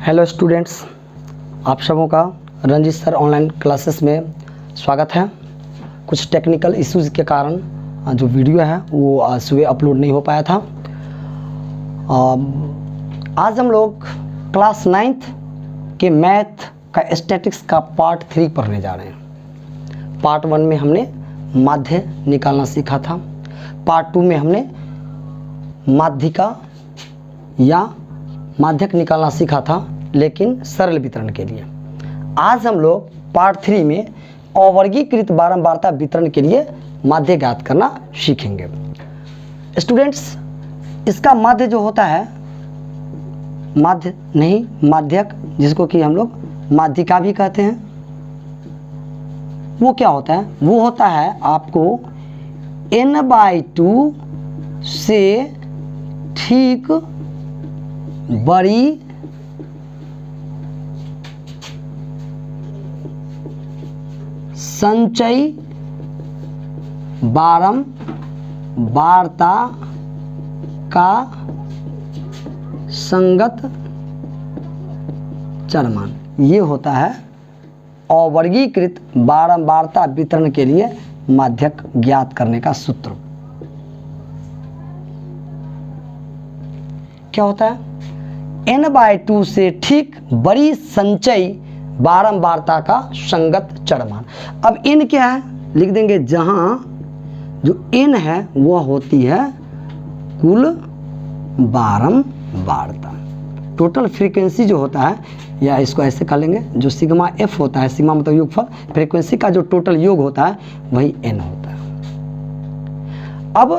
Hello students, आप सबों का रंजीत सर ऑनलाइन क्लासेस में स्वागत है। कुछ टेक्निकल इश्यूज़ के कारण जो वीडियो है वो आज सुबह अपलोड नहीं हो पाया था। आज हम लोग क्लास 9th के मैथ का स्टैटिक्स का पार्ट 3 पढ़ने जा रहे हैं। पार्ट 1 में हमने माध्य निकालना सीखा था। पार्ट 2 में हमने माध्यिका या माध्यक निकालना सीखा था, लेकिन सरल वितरण के लिए। आज हम लोग पार्ट 3 में अवर्गीकृत बारंबारता वितरण के लिए माध्य ज्ञात करना सीखेंगे। स्टूडेंट्स, इसका माध्य जो होता है, माध्य नहीं माध्यक, जिसको कि हम लोग माध्यिका भी कहते हैं, वो क्या होता है? वो होता है आपको n/2 से ठीक बड़ी संचयी बारंबारता का संगत चरमान। ये होता है अवर्गीकृत बारंबारता वितरण के लिए माध्यक ज्ञात करने का सूत्र। क्या होता है? n/2 से ठीक बड़ी संचयी बारंबारता का संगत चरमान। अब n क्या है? लिख देंगे, जहां जो n है वह होती है कुल बारंबारता, टोटल फ्रीक्वेंसी जो होता है, या इसको ऐसे कर लेंगे, जो सिग्मा f होता है, सिग्मा मतलब योगफल, फ्रीक्वेंसी का जो टोटल योग होता है वही n होता है। अब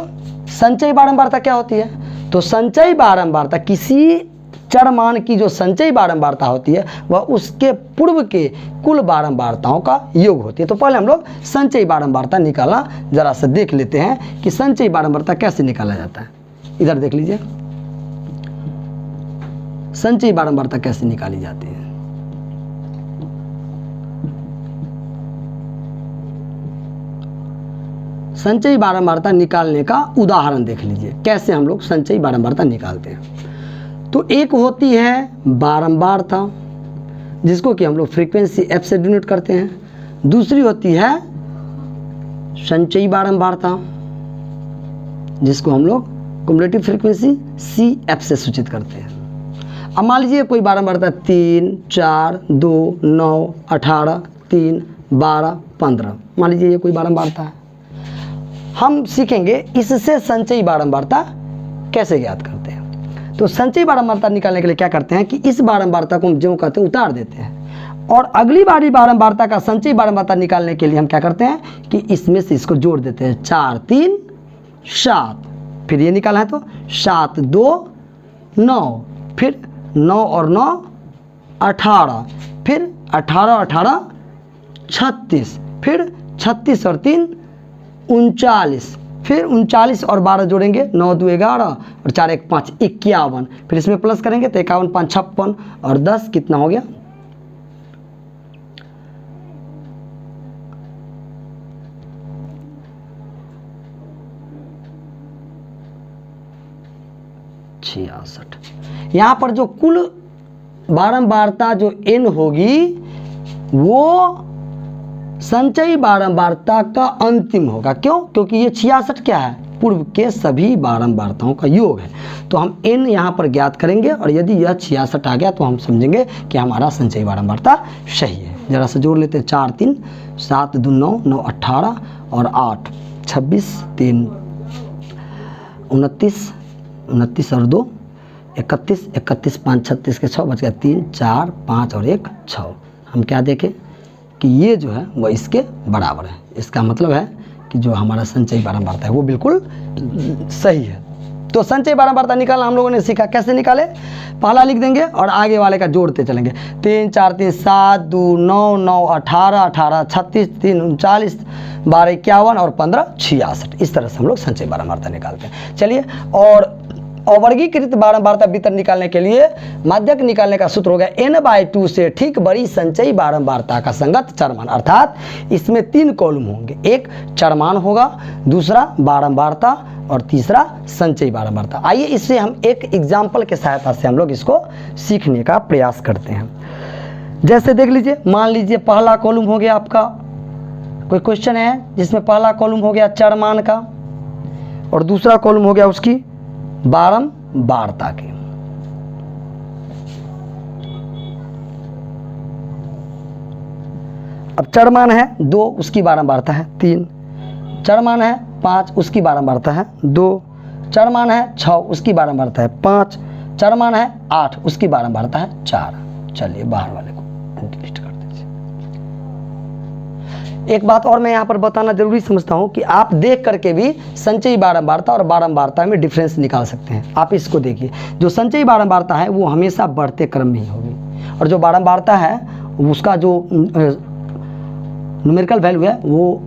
संचयी बारंबारता क्या होती है? तो संचयी बारंबारता, किसी चरमान की जो संचयी बारंबारता होती है वह उसके पूर्व के कुल बारंबारताओं का योग होती है। तो पहले हम लोग संचयी बारंबारता निकालना जरा से देख लेते हैं कि संचयी बारंबारता कैसे निकाला जाता है। इधर देख लीजिए, संचयी बारंबारता कैसे निकाली जाती है। संचयी बारंबारता निकालने का उदाहरण देख लीजिए, कैसे हम लोग संचयी बारंबारता निकालते हैं। तो एक होती है बारंबारता, जिसको कि हम लोग फ्रीक्वेंसी f से डिनोट करते हैं। दूसरी होती है संचयी बारंबारता, जिसको हम लोग क्युमुलेटिव फ्रीक्वेंसी CF से सूचित करते हैं। अब मान लीजिए कोई बारंबारता 3, 4, 2, 9, 18, 3, 12, 15, मान लीजिए ये कोई बारंबारता है। हम सीखेंगे इससे संचयी बारंबारता कैसे ज्ञात करते हैं। तो संचयी बारंबारता निकालने के लिए क्या करते हैं कि इस बारंबारता को हम जो कहते हैं उतार देते हैं, और अगली बारी बारंबारता का संचयी बारंबारता निकालने के लिए हम क्या करते हैं कि इसमें से इसको जोड़ देते हैं। 4, 3, 7, फिर ये निकाला है तो 7, 2, 9, फिर 9 और 9 18, फिर 18, 18, 36, फिर 36 और 3 39, फिर 39 और 12 जोड़ेंगे, 9, 2, 11 और 4, 1, 5, 51, फिर इसमें प्लस करेंगे तो 51, 5, 56 और 10 कितना हो गया? 66। यहाँ पर जो कुल बारंबारता जो n होगी वो संचयी बारंबारता का अंतिम होगा। क्यों? क्योंकि ये 66 क्या है? पूर्व के सभी बारंबारताओं का योग है। तो हम n यहाँ पर ज्ञात करेंगे, और यदि यह 66 आ गया तो हम समझेंगे कि हमारा संचयी बारंबारता सही है। जरा से जोड़ लेते हैं। 4, 3, 7, 2, 9, 9, 18 और 8, 26, 3, 29, 29 और 2, 31, 31, 5, 36 के 6 बच गया, 3, 4, 5 और 1, 6। हम क्या देखें कि ये जो है वह इसके बराबर है। इसका मतलब है कि जो हमारा संचयी बारंबारता है वो बिल्कुल सही है। तो संचयी बारंबारता निकालना हम लोगों ने सीखा। कैसे निकाले? पहला लिख देंगे और आगे वाले का जोड़ते चलेंगे। 3, 4, 3, 7, 2, 9, 9, 18, 18, 36, 3, 39, 12, 51 और 15, 66। इस तरह से हम लोग संचयी बारंबारता निकालते हैं। चलिए, और अवर्गीकृत बारंबारता वितरण निकालने के लिए माध्यक निकालने का सूत्र हो गया n/2 से ठीक बड़ी संचयी बारंबारता का संगत चरमान। अर्थात इसमें 3 कॉलम होंगे, एक चरमान होगा, दूसरा बारंबारता और तीसरा संचयी बारंबारता। आइए इससे हम एक एग्जाम्पल के सहायता से हम लोग इसको सीखने का प्रयास करते हैं। जैसे देख लीजिए, मान लीजिए पहला कॉलम हो गया आपका, कोई क्वेश्चन है जिसमें पहला कॉलम हो गया चरमान का और दूसरा कॉलम हो गया उसकी बारंबारता की। अब चरमान है 2, उसकी बारंबारता है 3, चरमान है 5, उसकी बारंबारता है 2, चरमान है 6, उसकी बारंबारता है 5, चरमान है 8, उसकी बारंबारता है 4। चलिए बाहर वाले को डिलीट कर दीजिए। एक बात और मैं यहाँ पर बताना जरूरी समझता हूँ कि आप देख करके भी संचयी बारंबारता और बारंबारता में डिफरेंस निकाल सकते हैं। आप इसको देखिए, जो संचयी बारंबारता है वो हमेशा बढ़ते क्रम में ही होगी और जो बारंबारता है उसका जो न्यूमेरिकल वैल्यू है वो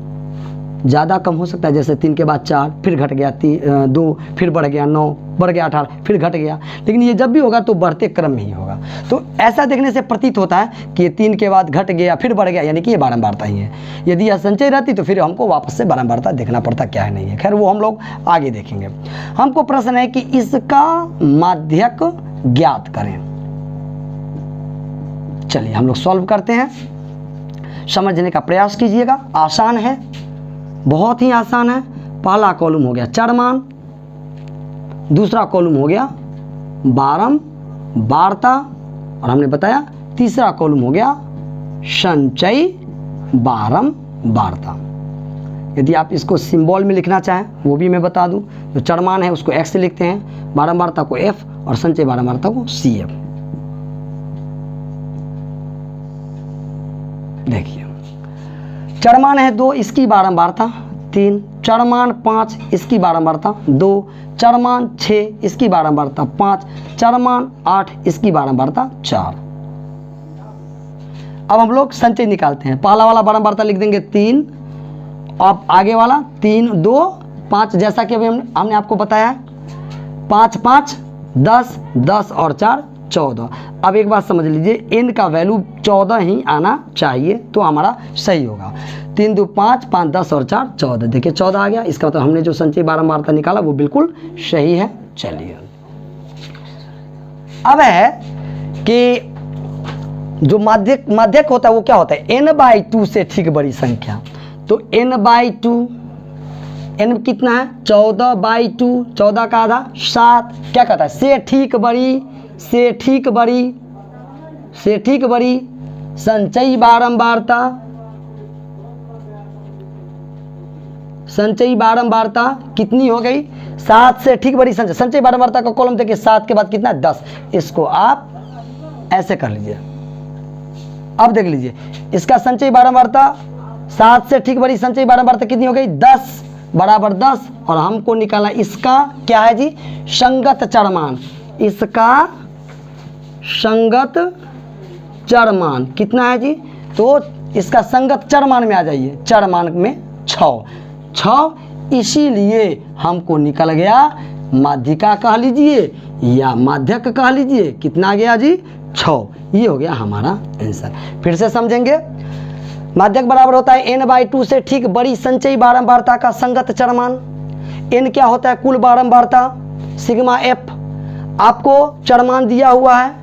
ज़्यादा कम हो सकता है। जैसे 3 के बाद 4, फिर घट गया 2, फिर बढ़ गया 9, बढ़ गया 18, फिर घट गया। लेकिन ये जब भी होगा तो बढ़ते क्रम में ही होगा। तो ऐसा देखने से प्रतीत होता है कि ये 3 के बाद घट गया फिर बढ़ गया, यानी कि ये बारंबारता ही है। यदि यह संचय रहती तो फिर हमको वापस से बारंबारता देखना पड़ता, क्या है नहीं है। खैर वो हम लोग आगे देखेंगे। हमको प्रश्न है कि इसका माध्यक ज्ञात करें। चलिए हम लोग सॉल्व करते हैं, समझने का प्रयास कीजिएगा। आसान है, बहुत ही आसान है। पहला कॉलम हो गया चरमान, दूसरा कॉलम हो गया बारंबारता और हमने बताया तीसरा कॉलम हो गया संचयी बारंबारता। यदि आप इसको सिंबल में लिखना चाहें वो भी मैं बता दूं। जो चरमान है उसको x से लिखते हैं, बारंबारता को f और संचयी बारंबारता को cf। देखिए, चरमान है 2, इसकी बारंबारता 3, चरमान 5, इसकी बारंबारता 2, चरमान 6, इसकी बारंबारता 5, चरमान 8, इसकी बारंबारता 4। अब हम लोग संचय निकालते हैं। पहला वाला बारंबारता लिख देंगे 3, अब आगे वाला 3, 2, 5, जैसा कि अभी हमने आपको बताया 5, 5, 10, 10 और 4, 14। अब एक बात समझ लीजिए, n का वैल्यू 14 ही आना चाहिए तो हमारा सही होगा। 3, 2, 5, 5, 10 और 4, 14। देखिए 14 आ गया, इसका मतलब हमने जो संचयी बारंबारता निकाला वो बिल्कुल सही है। चलिए अब है कि जो माध्यक होता है वो क्या होता है, n/2 से ठीक बड़ी संख्या। तो n/2, n कितना है 14/2, 14 का आधा 7। क्या कहता है, से ठीक बड़ी संचयी बारंबारता कितनी हो गई, 7 से ठीक बड़ी संचयी बारंबारता का कॉलम देखिए, 7 के बाद कितना 10। इसको आप ऐसे कर लीजिए। अब देख लीजिए, इसका संचयी बारंबारता 7 से ठीक बड़ी संचयी बारंबारता कितनी हो गई, 10 बराबर 10। और हमको निकालना इसका क्या है जी, संगत चरमान। इसका संगत चरमान कितना है जी, तो इसका संगत चरमान में आ जाइए, चरमान में 6। इसीलिए हमको निकल गया माध्यिका कह लीजिए या माध्यक कह लीजिए, कितना गया जी 6। ये हो गया हमारा आंसर। फिर से समझेंगे, माध्यक बराबर होता है n/2 से ठीक बड़ी संचयी बारंबारता का संगत चरमान। n क्या होता है, कुल बारंबारता सिग्मा f। आपको चरमान दिया हुआ है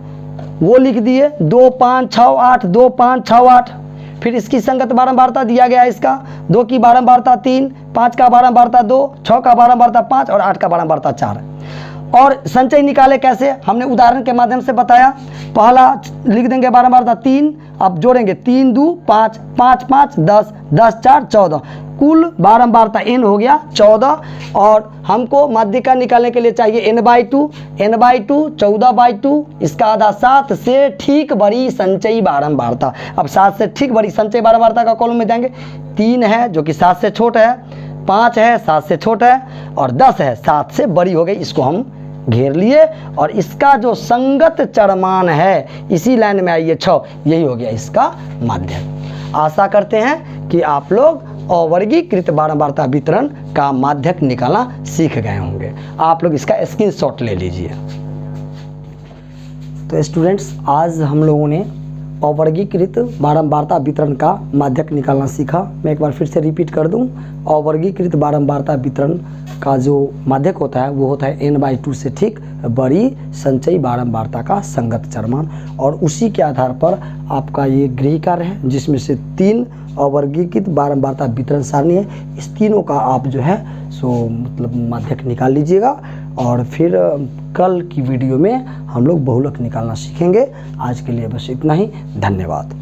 वो लिख दिए 2, 5, 6, 8, 2, 5, 6, 8। फिर इसकी संगत बारंबारता दिया गया, इसका 2 की बारंबारता 3, 5 का बारंबारता 2, 6 का बारंबारता 5 और 8 का बारंबारता 4। और संचय निकाले कैसे, हमने उदाहरण के माध्यम से बताया। पहला लिख देंगे बारंबारता 3, अब जोड़ेंगे 3, 2, 5, 5, 5, 10, 10, 4, 14। कुल बारंबारता n हो गया 14। और हमको माध्यिका निकालने के लिए चाहिए n/2, 14/2, इसका आधा 7 से ठीक बड़ी संचयी बारंबारता। अब 7 से ठीक बड़ी संचयी बारंबारता का कॉलम में देंगे, 3 है जो कि 7 से छोटा है, 5 है 7 से छोटा है और 10 है 7 से बड़ी हो गई। इसको हम घेर लिए और इसका जो संगत चरमान है इसी लाइन में आइए 6, यही हो गया इसका माध्यक। आशा करते हैं कि आप लोग अवर्गीकृत बारंबारता वितरण का माध्यक निकालना सीख गए होंगे। आप लोग इसका स्क्रीनशॉट ले लीजिए। तो स्टूडेंट्स, आज हम लोगों ने अवर्गीकृत बारंबारता वितरण का माध्यक निकालना सीखा। मैं एक बार फिर से रिपीट कर दूं, अवर्गीकृत बारंबारता वितरण का जो माध्यक होता है वो होता है n/2 से ठीक बड़ी संचयी बारंबारता का संगत चरमान, और उसी के आधार पर आपका ये गृह कार्य है जिसमें से 3 अवर्गीकृत बारंबारता वितरण सारणी है। इस तीनों का आप जो है सो मतलब माध्यक निकाल लीजिएगा, और फिर कल की वीडियो में हम लोग बहुलक निकालना सीखेंगे। आज के लिए बस इतना ही, धन्यवाद।